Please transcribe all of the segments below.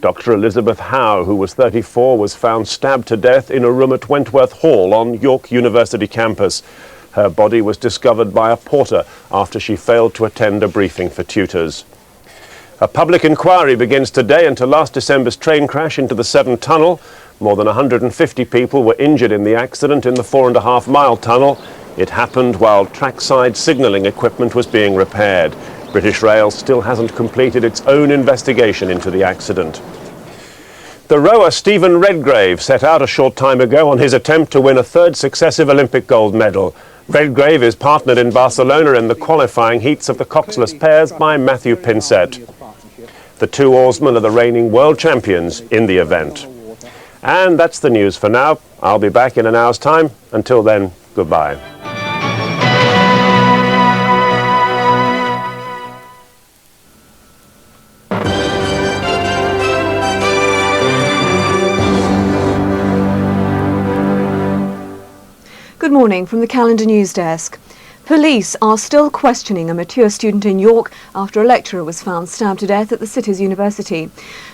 Dr. Elizabeth Howe, who was 34, was found stabbed to death in a room at Wentworth Hall on York University campus. Her body was discovered by a porter after she failed to attend a briefing for tutors. A public inquiry begins today into last December's train crash into the Severn Tunnel. More than 150 people were injured in the accident in the 4.5-mile tunnel. It happened while trackside signalling equipment was being repaired. British Rail still hasn't completed its own investigation into the accident. The rower Stephen Redgrave set out a short time ago on his attempt to win a third successive Olympic gold medal. Redgrave is partnered in Barcelona in the qualifying heats of the coxless pairs by Matthew Pinsett. The two oarsmen are the reigning world champions in the event. And that's the news for now. I'll be back in an hour's time. Until then, goodbye. Good morning from the Calendar News Desk. Police are still questioning a mature student in York after a lecturer was found stabbed to death at the city's university.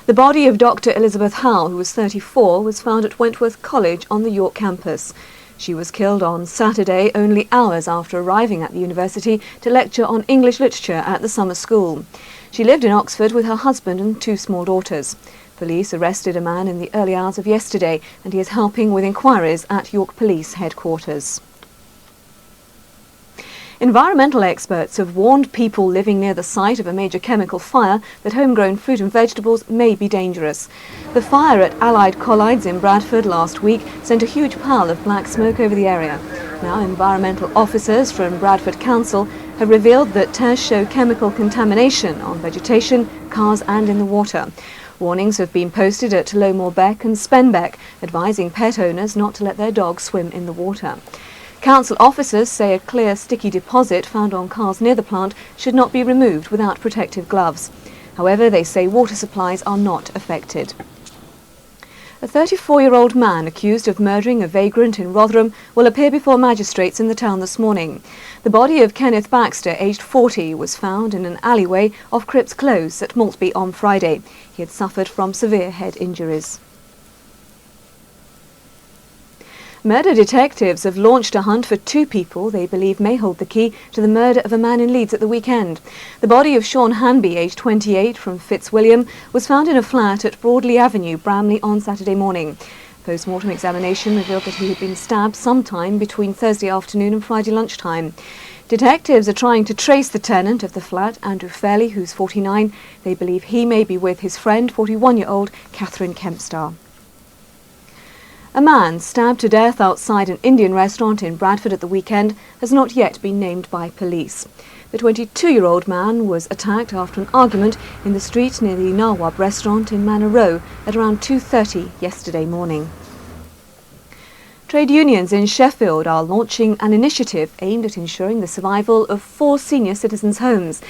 The body of Dr. Elizabeth Howe, who was 34, was found at Wentworth College on the York campus. She was killed on Saturday, only hours after arriving at the university to lecture on English literature at the summer school. She lived in Oxford with her husband and two small daughters. Police arrested a man in the early hours of yesterday, and he is helping with inquiries at York Police headquarters. Environmental experts have warned people living near the site of a major chemical fire that homegrown fruit and vegetables may be dangerous. The fire at Allied Collides in Bradford last week sent a huge pile of black smoke over the area. Now, environmental officers from Bradford Council have revealed that tests show chemical contamination on vegetation, cars and in the water. Warnings have been posted at Lowmore Beck and Spenbeck, advising pet owners not to let their dogs swim in the water. Council officers say a clear sticky deposit found on cars near the plant should not be removed without protective gloves. However, they say water supplies are not affected. A 34-year-old man accused of murdering a vagrant in Rotherham will appear before magistrates in the town this morning. The body of Kenneth Baxter, aged 40, was found in an alleyway off Cripps Close at Maltby on Friday. He had suffered from severe head injuries. Murder detectives have launched a hunt for two people they believe may hold the key to the murder of a man in Leeds at the weekend. The body of Sean Hanby, aged 28, from Fitzwilliam, was found in a flat at Broadley Avenue, Bramley, on Saturday morning. Post-mortem examination revealed that he had been stabbed sometime between Thursday afternoon and Friday lunchtime. Detectives are trying to trace the tenant of the flat, Andrew Fairley, who's 49. They believe he may be with his friend, 41-year-old Catherine Kempstar. A man stabbed to death outside an Indian restaurant in Bradford at the weekend has not yet been named by police. The 22-year-old man was attacked after an argument in the street near the Nawab restaurant in Manor Row at around 2:30 yesterday morning. Trade unions in Sheffield are launching an initiative aimed at ensuring the survival of 4 senior citizens' homes.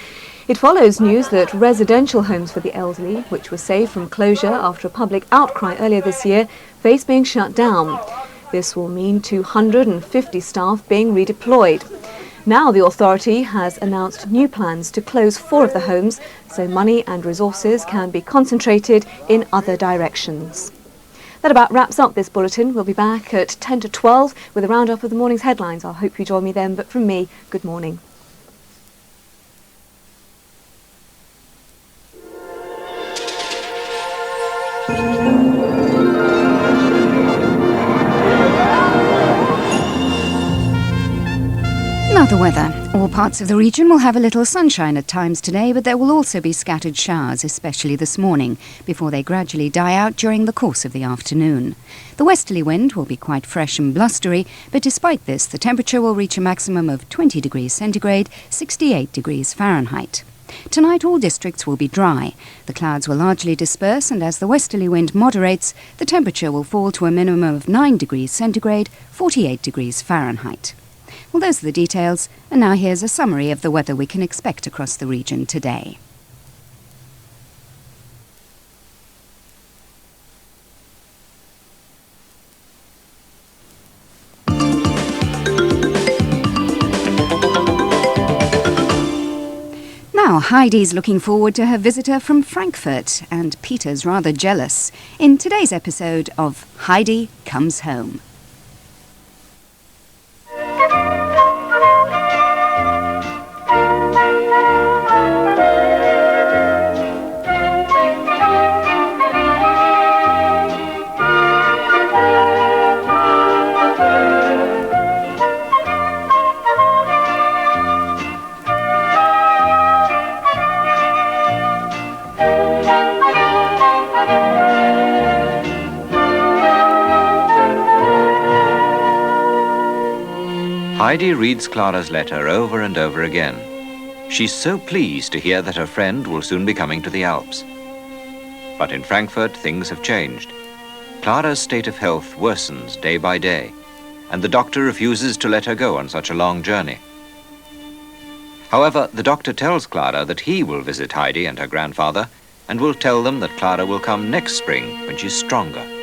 It follows news that residential homes for the elderly, which were saved from closure after a public outcry earlier this year, face being shut down. This will mean 250 staff being redeployed. Now the authority has announced new plans to close 4 of the homes, so money and resources can be concentrated in other directions. That about wraps up this bulletin. We'll be back at 10 to 12 with a roundup of the morning's headlines. I hope you join me then, but from me, good morning. Now the weather. All parts of the region will have a little sunshine at times today, but there will also be scattered showers, especially this morning, before they gradually die out during the course of the afternoon. The westerly wind will be quite fresh and blustery, but despite this, the temperature will reach a maximum of 20 degrees centigrade, 68 degrees Fahrenheit. Tonight all districts will be dry. The clouds will largely disperse, and as the westerly wind moderates, the temperature will fall to a minimum of 9 degrees centigrade, 48 degrees Fahrenheit. Well, those are the details, and now here's a summary of the weather we can expect across the region today. Now, Heidi's looking forward to her visitor from Frankfurt, and Peter's rather jealous, in today's episode of Heidi Comes Home. Heidi reads Clara's letter over and over again. She's so pleased to hear that her friend will soon be coming to the Alps. But in Frankfurt, things have changed. Clara's state of health worsens day by day, and the doctor refuses to let her go on such a long journey. However, the doctor tells Clara that he will visit Heidi and her grandfather, and will tell them that Clara will come next spring when she's stronger.